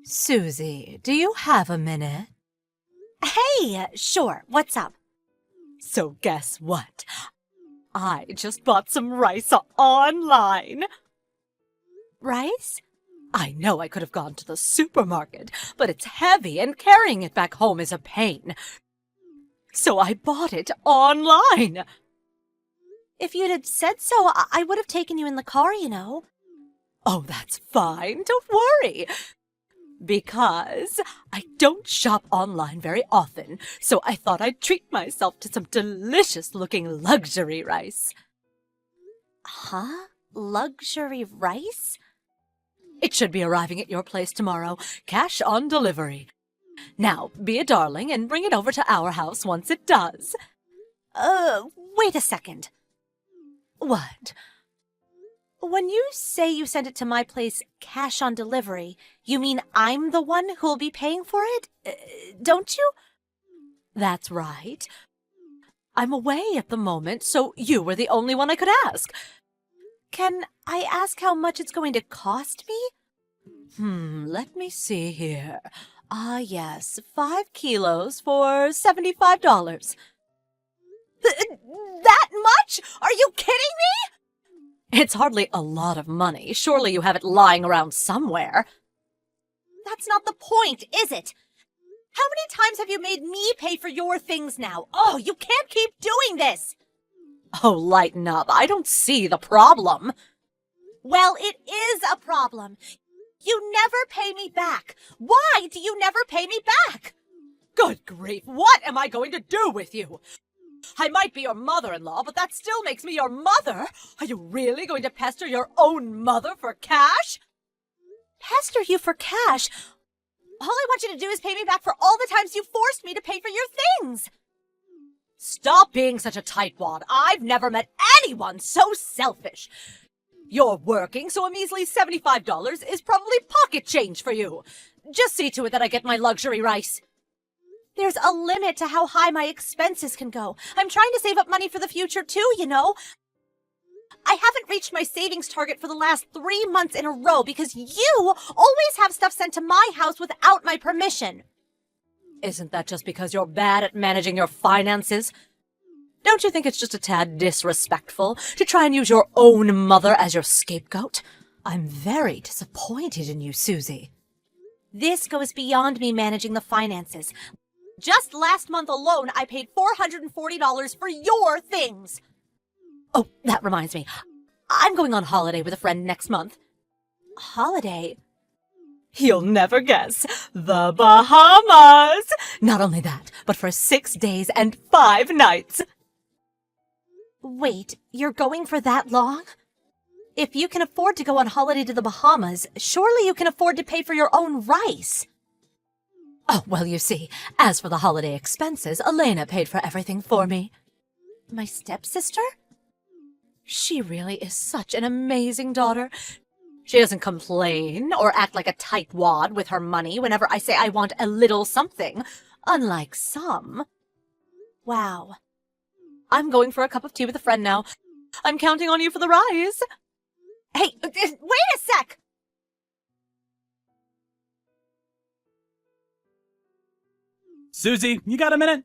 Susie, do you have a minute? Hey, sure, what's up? So guess what? I just bought some rice online. Rice? I know I could have gone to the supermarket, but it's heavy and carrying it back home is a pain. So I bought it online. If you'd have said so, I would have taken you in the car, you know. Oh, that's fine. Don't worry. Because I don't shop online very often, so I thought I'd treat myself to some delicious-looking luxury rice. Huh? Luxury rice? It should be arriving at your place tomorrow, cash on delivery. Now, be a darling and bring it over to our house once it does. Wait a second. What? When you say you sent it to my place cash on delivery, you mean I'm the one who'll be paying for it? Don't you? That's right. I'm away at the moment, so you were the only one I could ask. Can I ask how much it's going to cost me? Let me see here. Yes, 5 kilos for $75. That much? Are you kidding me? It's hardly a lot of money. Surely you have it lying around somewhere. That's not the point, is it? How many times have you made me pay for your things now? Oh, you can't keep doing this! Oh, lighten up. I don't see the problem. Well, it is a problem. You never pay me back. Why do you never pay me back? Good grief, what am I going to do with you? I might be your mother-in-law, but that still makes me your mother. Are you really going to pester your own mother for cash? Pester you for cash? All I want you to do is pay me back for all the times you forced me to pay for your things. Stop being such a tightwad. I've never met anyone so selfish. You're working, so a measly $75 is probably pocket change for you. Just see to it that I get my luxury rice. There's a limit to how high my expenses can go. I'm trying to save up money for the future too, you know. I haven't reached my savings target for the last 3 months in a row because you always have stuff sent to my house without my permission. Isn't that just because you're bad at managing your finances? Don't you think it's just a tad disrespectful to try and use your own mother as your scapegoat? I'm very disappointed in you, Susie. This goes beyond me managing the finances. Just last month alone, I paid $440 for your things. Oh, that reminds me. I'm going on holiday with a friend next month. Holiday? You'll never guess. The Bahamas! Not only that, but for 6 days and 5 nights. Wait, you're going for that long? If you can afford to go on holiday to the Bahamas, surely you can afford to pay for your own rice. Oh, well, you see, as for the holiday expenses, Elena paid for everything for me. My stepsister? She really is such an amazing daughter. She doesn't complain or act like a tightwad with her money whenever I say I want a little something, unlike some. Wow. I'm going for a cup of tea with a friend now. I'm counting on you for the rise. Hey, wait a sec! Susie, you got a minute?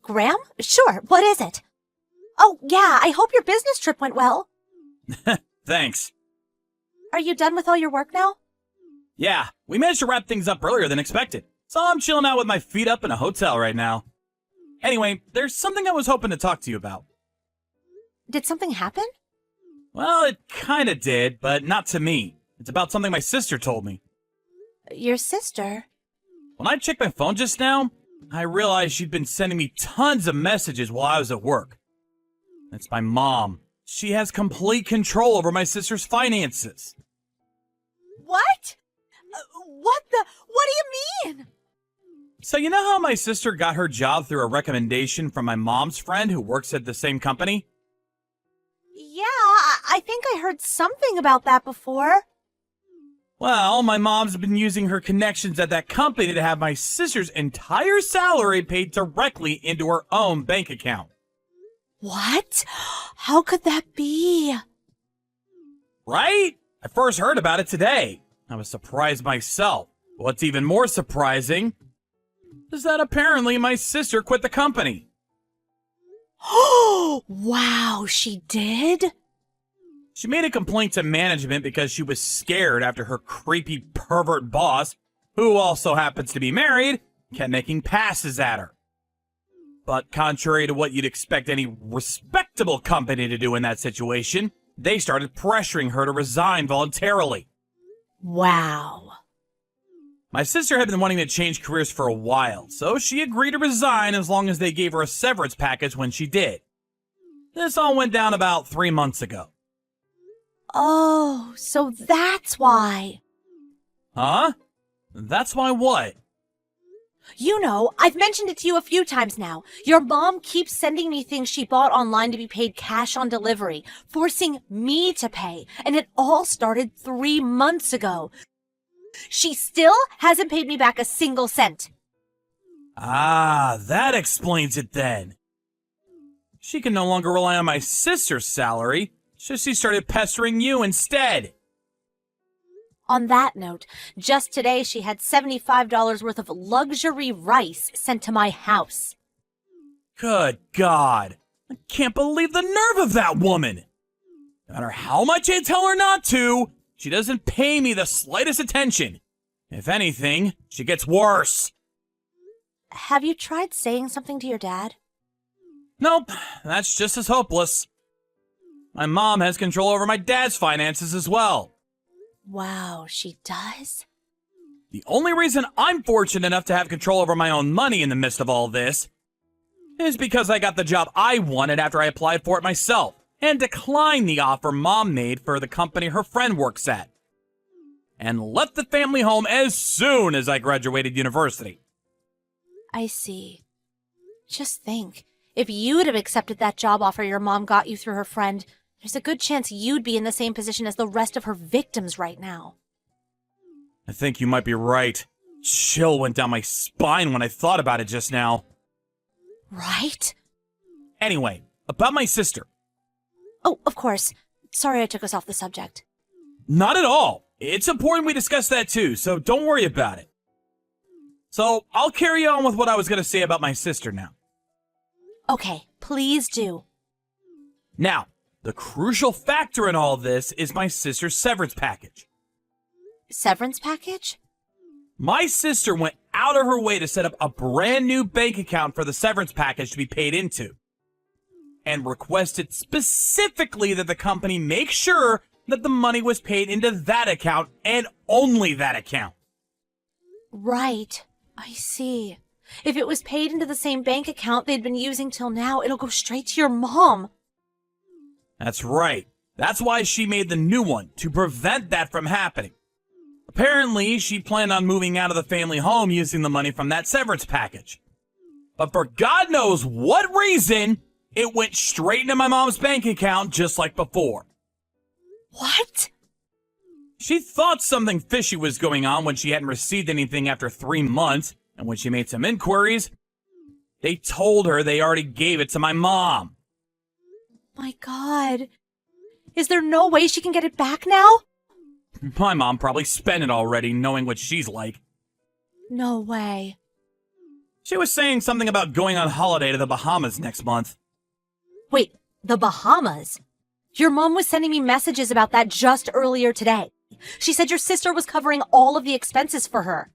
Graham? Sure, what is it? Oh, yeah, I hope your business trip went well. Thanks. Are you done with all your work now? Yeah, we managed to wrap things up earlier than expected, so I'm chilling out with my feet up in a hotel right now. Anyway, there's something I was hoping to talk to you about. Did something happen? Well, it kinda did, but not to me. It's about something my sister told me. Your sister? When I checked my phone just now, I realized she'd been sending me tons of messages while I was at work. It's my mom. She has complete control over my sister's finances. What? What do you mean? So you know how my sister got her job through a recommendation from my mom's friend who works at the same company? Yeah, I think I heard something about that before. Well, my mom's been using her connections at that company to have my sister's entire salary paid directly into her own bank account. What? How could that be? Right? I first heard about it today. I was surprised myself. What's even more surprising is that apparently my sister quit the company. Oh, wow, she did? She made a complaint to management because she was scared after her creepy pervert boss, who also happens to be married, kept making passes at her. But contrary to what you'd expect any respectable company to do in that situation, they started pressuring her to resign voluntarily. Wow. My sister had been wanting to change careers for a while, so she agreed to resign as long as they gave her a severance package when she did. This all went down about 3 months ago. Oh, so that's why. Huh? That's why what? You know, I've mentioned it to you a few times now. Your mom keeps sending me things she bought online to be paid cash on delivery, forcing me to pay, and it all started 3 months ago. She still hasn't paid me back a single cent. Ah, that explains it then. She can no longer rely on my sister's salary, so she started pestering you instead. On that note, just today she had $75 worth of luxury rice sent to my house. Good God. I can't believe the nerve of that woman. No matter how much I tell her not to, she doesn't pay me the slightest attention. If anything, she gets worse. Have you tried saying something to your dad? Nope, that's just as hopeless. My mom has control over my dad's finances as well. Wow, she does? The only reason I'm fortunate enough to have control over my own money in the midst of all this is because I got the job I wanted after I applied for it myself and declined the offer Mom made for the company her friend works at, and left the family home as soon as I graduated university. I see. Just think, if you'd have accepted that job offer your mom got you through her friend, there's a good chance you'd be in the same position as the rest of her victims right now. I think you might be right. Chill went down my spine when I thought about it just now. Right? Anyway, about my sister. Oh, of course. Sorry I took us off the subject. Not at all. It's important we discuss that too, so don't worry about it. So, I'll carry on with what I was going to say about my sister now. Okay, please do. Now, the crucial factor in all this is my sister's severance package. Severance package? My sister went out of her way to set up a brand new bank account for the severance package to be paid into, and requested specifically that the company make sure that the money was paid into that account and only that account. Right. I see. If it was paid into the same bank account they'd been using till now, it'll go straight to your mom. That's right. That's why she made the new one, to prevent that from happening. Apparently, she planned on moving out of the family home using the money from that severance package. But for God knows what reason, it went straight into my mom's bank account just like before. What? She thought something fishy was going on when she hadn't received anything after 3 months, and when she made some inquiries, they told her they already gave it to my mom. My God. Is there no way she can get it back now? My mom probably spent it already, knowing what she's like. No way. She was saying something about going on holiday to the Bahamas next month. Wait, the Bahamas? Your mom was sending me messages about that just earlier today. She said your sister was covering all of the expenses for her.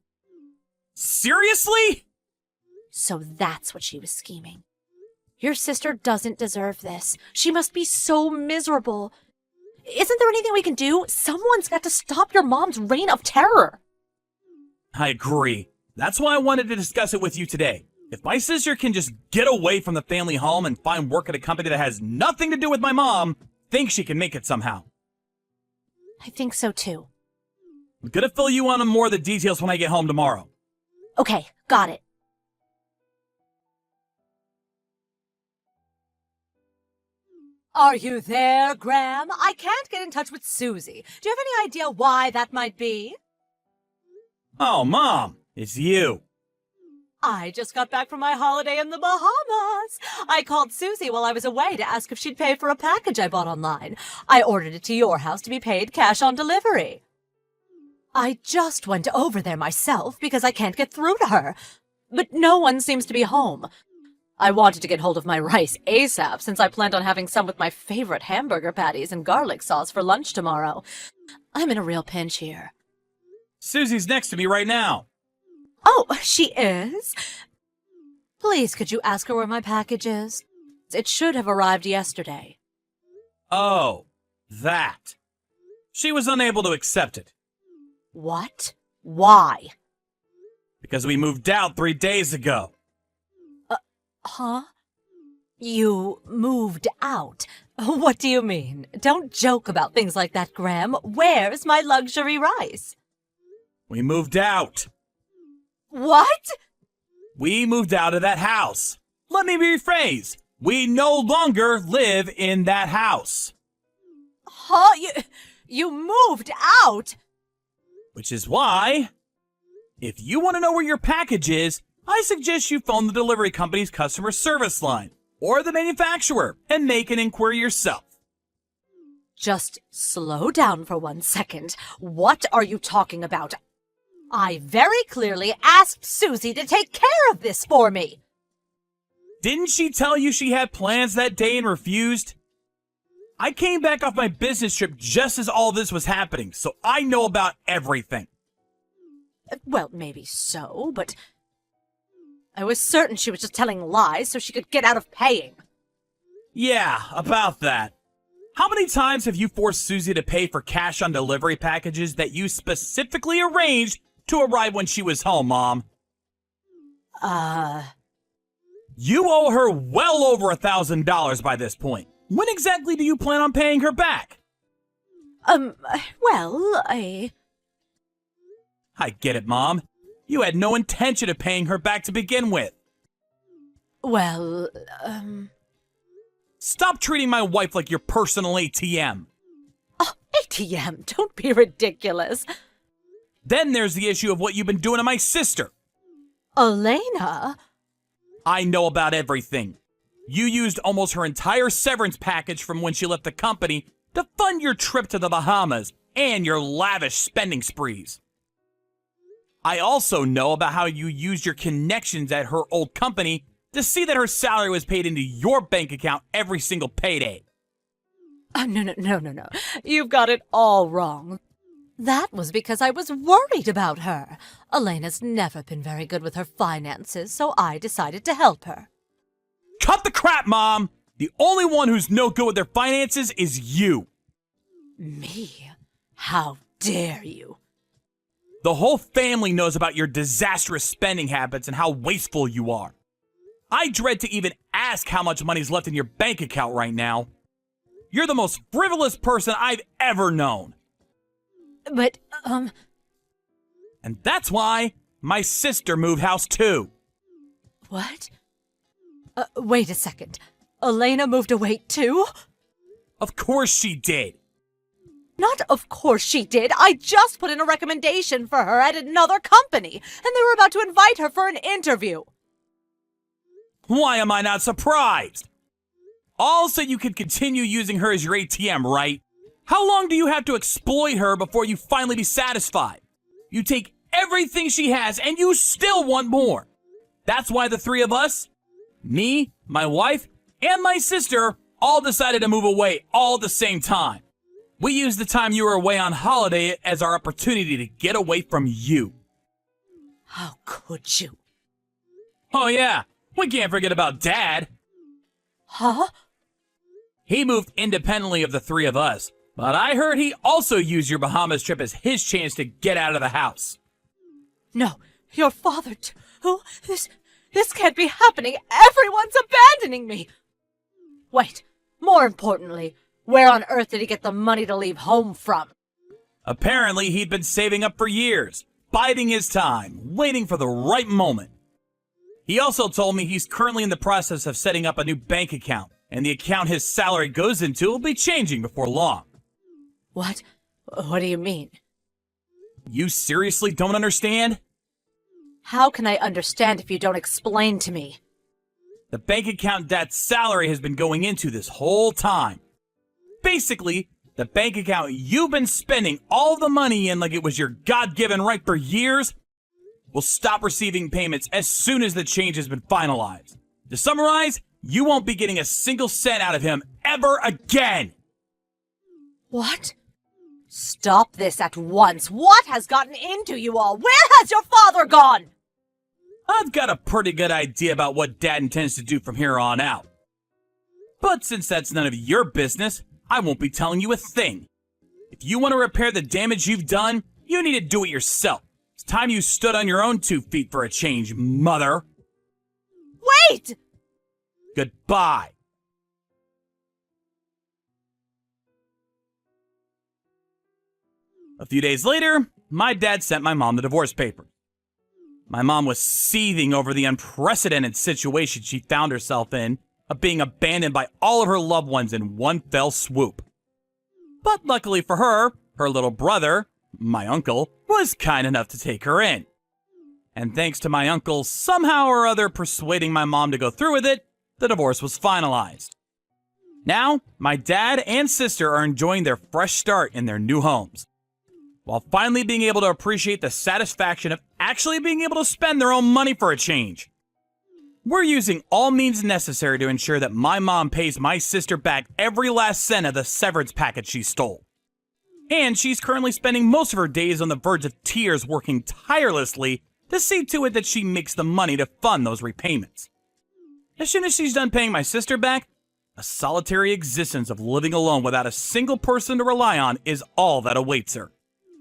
Seriously? So that's what she was scheming. Your sister doesn't deserve this. She must be so miserable. Isn't there anything we can do? Someone's got to stop your mom's reign of terror. I agree. That's why I wanted to discuss it with you today. If my sister can just get away from the family home and find work at a company that has nothing to do with my mom, I think she can make it somehow. I think so too. I'm gonna fill you in on more of the details when I get home tomorrow. Okay, got it. Are you there, Graham? I can't get in touch with Susie. Do you have any idea why that might be? Oh, Mom, it's you. I just got back from my holiday in the Bahamas. I called Susie while I was away to ask if she'd pay for a package I bought online. I ordered it to your house to be paid cash on delivery. I just went over there myself because I can't get through to her. But no one seems to be home. I wanted to get hold of my rice ASAP since I planned on having some with my favorite hamburger patties and garlic sauce for lunch tomorrow. I'm in a real pinch here. Susie's next to me right now. Oh, she is? Please, could you ask her where my package is? It should have arrived yesterday. Oh, that. She was unable to accept it. What? Why? Because we moved out 3 days ago. Huh? You moved out? What do you mean? Don't joke about things like that, Graham. Where's my luxury rice? We moved out. What? We moved out of that house. Let me rephrase. We no longer live in that house. Huh? You moved out? Which is why, if you want to know where your package is, I suggest you phone the delivery company's customer service line or the manufacturer and make an inquiry yourself. Just slow down for 1 second. What are you talking about? I very clearly asked Susie to take care of this for me. Didn't she tell you she had plans that day and refused? I came back off my business trip just as all this was happening, so I know about everything. Well, maybe so, but I was certain she was just telling lies so she could get out of paying. Yeah, about that. How many times have you forced Susie to pay for cash on delivery packages that you specifically arranged to arrive when she was home, Mom? You owe her well over $1,000 by this point. When exactly do you plan on paying her back? Well, I get it, Mom. You had no intention of paying her back to begin with. Well, Stop treating my wife like your personal ATM. Oh, ATM, don't be ridiculous. Then there's the issue of what you've been doing to my sister. Elena? I know about everything. You used almost her entire severance package from when she left the company to fund your trip to the Bahamas and your lavish spending sprees. I also know about how you used your connections at her old company to see that her salary was paid into your bank account every single payday. No. You've got it all wrong. That was because I was worried about her. Elena's never been very good with her finances, so I decided to help her. Cut the crap, Mom! The only one who's no good with their finances is you. Me? How dare you? The whole family knows about your disastrous spending habits and how wasteful you are. I dread to even ask how much money's left in your bank account right now. You're the most frivolous person I've ever known. But, And that's why my sister moved house too. What? Wait a second. Elena moved away too? Of course she did. Not of course she did. I just put in a recommendation for her at another company, and they were about to invite her for an interview. Why am I not surprised? All so you can continue using her as your ATM, right? How long do you have to exploit her before you finally be satisfied? You take everything she has and you still want more. That's why the three of us, me, my wife, and my sister, all decided to move away all at the same time. We used the time you were away on holiday as our opportunity to get away from you. How could you? Oh yeah, we can't forget about Dad. Huh? He moved independently of the three of us, but I heard he also used your Bahamas trip as his chance to get out of the house. No, your father too? This can't be happening. Everyone's abandoning me. Wait, more importantly, where on earth did he get the money to leave home from? Apparently, he'd been saving up for years, biding his time, waiting for the right moment. He also told me he's currently in the process of setting up a new bank account, and the account his salary goes into will be changing before long. What? What do you mean? You seriously don't understand? How can I understand if you don't explain to me? The bank account Dad's salary has been going into this whole time. Basically, The bank account you've been spending all the money in like it was your God-given right for years will stop receiving payments as soon as the change has been finalized. To summarize, you won't be getting a single cent out of him ever again. What? Stop this at once. What has gotten into you all? Where has your father gone? I've got a pretty good idea about what Dad intends to do from here on out. But since that's none of your business, I won't be telling you a thing. If you want to repair the damage you've done, you need to do it yourself. It's time you stood on your own 2 feet for a change, mother. Wait! Goodbye. A few days later, my dad sent my mom the divorce papers. My mom was seething over the unprecedented situation she found herself in of being abandoned by all of her loved ones in one fell swoop. But luckily for her, her little brother, my uncle, was kind enough to take her in. And thanks to my uncle somehow or other persuading my mom to go through with it, the divorce was finalized. Now, my dad and sister are enjoying their fresh start in their new homes, while finally being able to appreciate the satisfaction of actually being able to spend their own money for a change. We're using all means necessary to ensure that my mom pays my sister back every last cent of the severance package she stole. And she's currently spending most of her days on the verge of tears working tirelessly to see to it that she makes the money to fund those repayments. As soon as she's done paying my sister back, a solitary existence of living alone without a single person to rely on is all that awaits her.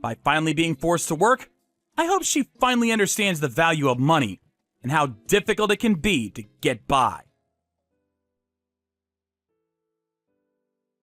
By finally being forced to work, I hope she finally understands the value of money and how difficult it can be to get by.